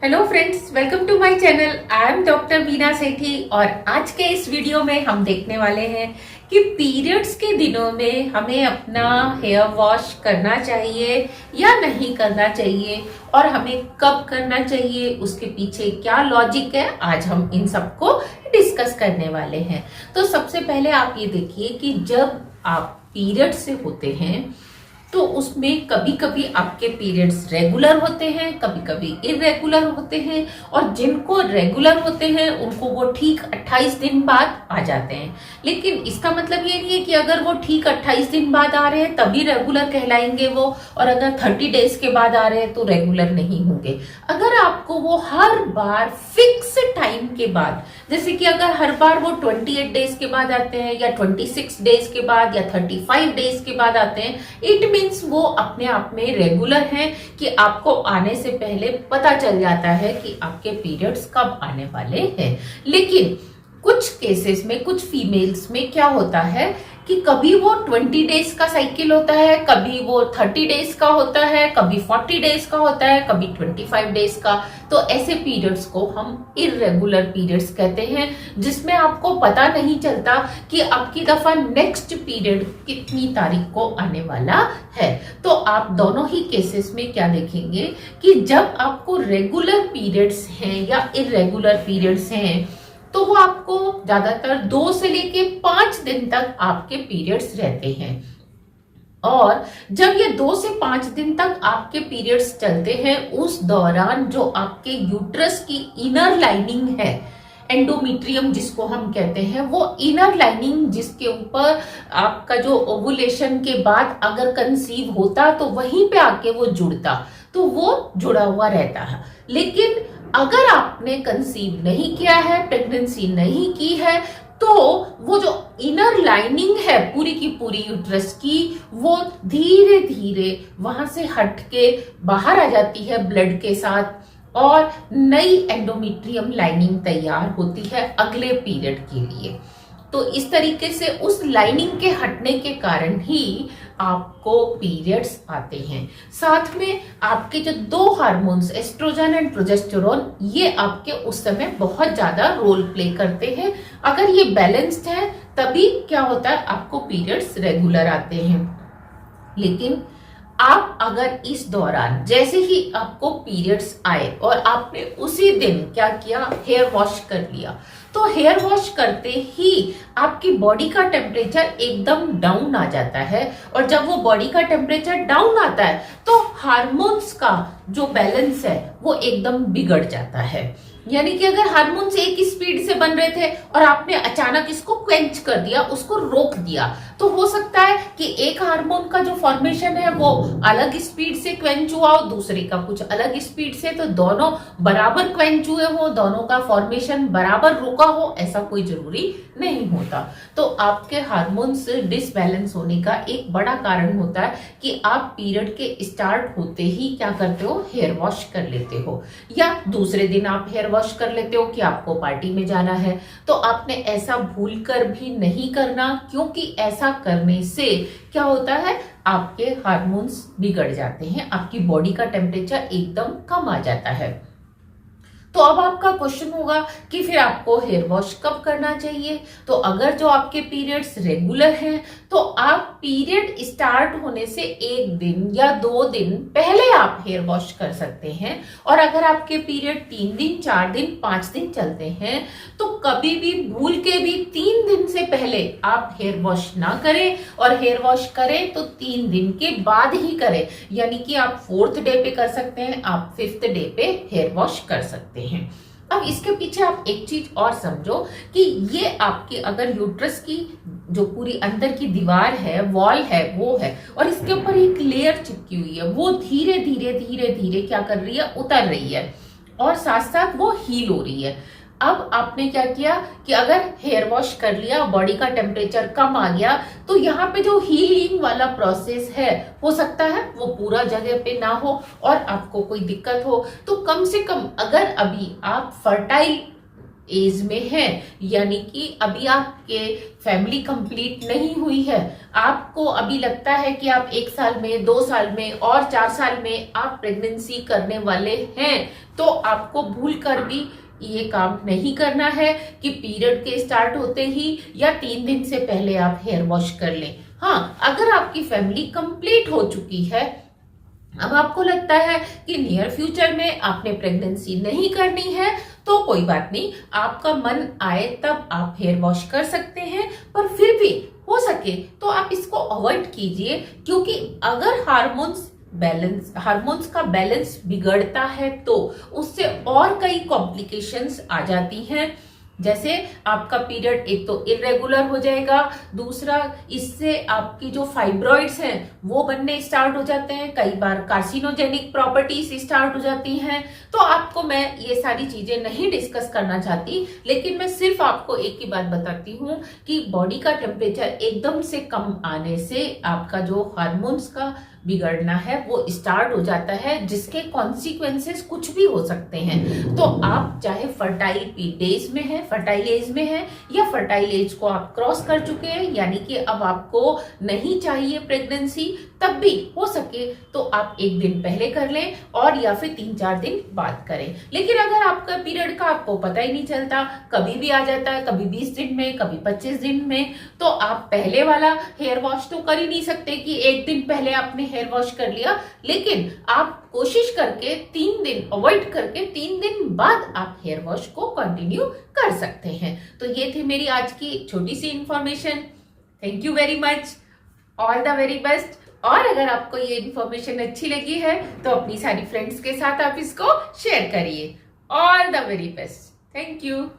Hello friends, welcome to my channel. I am doctor Veena Sethi और आज के इस वीडियो में हम देखने वाले हैं कि पीरियड्स के दिनों में हमें अपना हेयर वॉश करना चाहिए या नहीं करना चाहिए और हमें कब करना चाहिए, उसके पीछे क्या लॉजिक है, आज हम इन सबको डिस्कस करने वाले हैं। तो सबसे पहले आप ये देखिए कि जब आप पीरियड से होते हैं तो उसमें कभी कभी आपके पीरियड्स रेगुलर होते हैं, कभी कभी इरेगुलर होते हैं और जिनको रेगुलर होते हैं उनको वो ठीक 28 दिन बाद आ जाते हैं। लेकिन इसका मतलब ये नहीं है कि अगर वो ठीक 28 दिन बाद आ रहे हैं तभी रेगुलर कहलाएंगे वो, और अगर 30 डेज के बाद आ रहे हैं तो रेगुलर नहीं होंगे। अगर आपको वो हर बार फिक्स टाइम के बाद, जैसे कि अगर हर बार वो 28 डेज के बाद आते हैं या 26 डेज के बाद या 35 डेज के बाद आते हैं, इट मीन्स वो अपने आप में रेगुलर हैं कि आपको आने से पहले पता चल जाता है कि आपके पीरियड्स कब आने वाले हैं। लेकिन कुछ केसेस में, कुछ फीमेल्स में क्या होता है कि कभी वो 20 डेज का साइकिल होता है, कभी वो 30 डेज का होता है, कभी 40 डेज का होता है, कभी 25 डेज का। तो ऐसे पीरियड्स को हम इरेगुलर पीरियड्स कहते हैं, जिसमें आपको पता नहीं चलता कि आपकी दफा नेक्स्ट पीरियड कितनी तारीख को आने वाला है। तो आप दोनों ही केसेस में क्या देखेंगे कि जब आपको रेगुलर पीरियड्स हैं या इरेगुलर पीरियड्स हैं तो वो आपको ज्यादातर 2 से लेके 5 दिन तक आपके पीरियड्स रहते हैं। और जब ये 2 से 5 दिन तक आपके पीरियड्स चलते हैं, उस दौरान जो आपके यूट्रस की इनर लाइनिंग है, एंडोमेट्रियम जिसको हम कहते हैं, वो इनर लाइनिंग जिसके ऊपर आपका जो ओवुलेशन के बाद अगर कंसीव होता तो वहीं पे आके वो जुड़ता, तो वो जुड़ा हुआ रहता है। लेकिन अगर आपने कंसीव नहीं किया है, प्रेगनेंसी नहीं की है, तो वो जो इनर लाइनिंग है पूरी की पूरी यूट्रस की, वो धीरे धीरे वहां से हट के बाहर आ जाती है ब्लड के साथ और नई एंडोमेट्रियम लाइनिंग तैयार होती है अगले पीरियड के लिए। तो इस तरीके से उस लाइनिंग के हटने के कारण ही आपको पीरियड्स आते हैं। साथ में आपके जो 2 हार्मोन्स एस्ट्रोजन एंड प्रोजेस्टेरोन, ये आपके उस समय बहुत ज्यादा रोल प्ले करते हैं। अगर ये बैलेंस्ड है तभी क्या होता है, आपको पीरियड्स रेगुलर आते हैं। लेकिन आप अगर इस दौरान जैसे ही आपको पीरियड्स आए और आपने उसी दिन क्या किया, हेयर वॉश कर लिया, तो हेयर वॉश करते ही आपकी बॉडी का टेम्परेचर एकदम डाउन आ जाता है। और जब वो बॉडी का टेम्परेचर डाउन आता है तो हार्मोन्स का जो बैलेंस है वो एकदम बिगड़ जाता है। यानी कि अगर हार्मोन्स एक ही स्पीड से बन रहे थे और आपने अचानक इसको क्वेंच कर दिया, उसको रोक दिया, तो हो सकता है कि एक हार्मोन का जो फॉर्मेशन है वो अलग स्पीड से क्वेंच हुआ हो, दूसरे का कुछ अलग स्पीड से, तो दोनों बराबर क्वेंच हुए हो, दोनों का फॉर्मेशन बराबर रुका हो, ऐसा कोई जरूरी नहीं होता। तो आपके हार्मोन्स डिसबैलेंस होने का एक बड़ा कारण होता है कि आप पीरियड के स्टार्ट होते ही क्या करते हो, हेयर वॉश कर लेते हो, या दूसरे दिन आप हेयर वॉश कर लेते हो कि आपको पार्टी में जाना है। तो आपने ऐसा भूलकर भी नहीं करना, क्योंकि ऐसा करने से क्या होता है, आपके हार्मोन्स बिगड़ जाते हैं, आपकी बॉडी का टेम्परेचर एकदम कम आ जाता है। तो अब आपका क्वेश्चन होगा कि फिर आपको हेयर वॉश कब करना चाहिए। तो अगर जो आपके पीरियड्स रेगुलर हैं तो आप पीरियड स्टार्ट होने से 1 दिन या 2 दिन पहले आप हेयर वॉश कर सकते हैं। और अगर आपके पीरियड 3 दिन, 4 दिन, 5 दिन चलते हैं तो कभी भी भूल के भी 3 दिन से पहले आप हेयर वॉश ना करें, और हेयर वॉश करें तो 3 दिन के बाद ही करें। यानी कि आप 4th डे पे कर सकते हैं, आप 5th डे पे हेयर वॉश कर सकते हैं। अब इसके पीछे आप एक चीज और समझो कि ये आपकी अगर यूट्रस की जो पूरी अंदर की दीवार है, वॉल है, वो है, और इसके ऊपर एक लेयर चिपकी हुई है, वो धीरे धीरे धीरे धीरे क्या कर रही है, उतर रही है और साथ साथ वो हील हो रही है। अब आपने क्या किया कि अगर हेयर वॉश कर लिया, बॉडी का टेम्परेचर कम आ गया, तो यहाँ पे जो हीलिंग वाला प्रोसेस है हो सकता है वो पूरा जगह पे ना हो और आपको कोई दिक्कत हो। तो कम से कम अगर अभी आप फर्टाइल एज में है, यानी कि अभी आपके फैमिली कंप्लीट नहीं हुई है, आपको अभी लगता है कि आप 1 साल में, 2 साल में और 4 साल में आप प्रेगनेंसी करने वाले हैं, तो आपको भूल कर भी ये काम नहीं करना है कि पीरियड के स्टार्ट होते ही या 3 दिन से पहले आप हेयर वॉश कर लें। हाँ, अगर आपकी फैमिली कंप्लीट हो चुकी है, अब आपको लगता है कि नियर फ्यूचर में आपने प्रेगनेंसी नहीं करनी है, तो कोई बात नहीं, आपका मन आए तब आप हेयर वॉश कर सकते हैं, पर फिर भी हो सके तो आप इसको अवॉइड कीजिए, क्योंकि अगर हार्मोन्स का बैलेंस बिगड़ता है तो उससे और कई कॉम्प्लिकेशंस आ जाती हैं। जैसे आपका पीरियड एक तो इरेगुलर हो जाएगा, दूसरा इससे आपकी जो फाइब्रॉइड्स हैं वो बनने स्टार्ट हो जाते हैं, कई बार कार्सिनोजेनिक प्रॉपर्टीज स्टार्ट हो जाती हैं। तो आपको मैं ये सारी चीजें नहीं डिस्कस करना चाहती, लेकिन मैं सिर्फ आपको एक ही बात बताती हूँ कि बॉडी का टेम्परेचर एकदम से कम आने से आपका जो हार्मोन्स का बिगड़ना है वो स्टार्ट हो जाता है, जिसके कॉन्सिक्वेंसेस कुछ भी हो सकते हैं। तो आप चाहे फर्टाइल डेज में है, फर्टाइल एज में है, या फर्टाइल एज को आप क्रॉस कर चुके हैं, यानी कि अब आपको नहीं चाहिए प्रेगनेंसी, तब भी हो सके तो आप 1 दिन पहले कर लें और या फिर 3-4 दिन बाद करें। लेकिन अगर आपका पीरियड का आपको पता ही नहीं चलता, कभी भी आ जाता है, कभी 20 दिन में, कभी 25 दिन में, तो आप पहले वाला हेयर वॉश तो कर ही नहीं सकते कि 1 दिन पहले आपने हेयर वॉश कर लिया, लेकिन आप कोशिश करके 3 दिन अवॉइड करके 3 दिन बाद आप हेयर वॉश को कंटिन्यू कर सकते हैं। तो ये थी मेरी आज की छोटी सी information. Thank you very much, all the very best. और अगर आपको ये इन्फॉर्मेशन अच्छी लगी है तो अपनी सारी फ्रेंड्स के साथ आप इसको शेयर करिए। All the very best, thank you.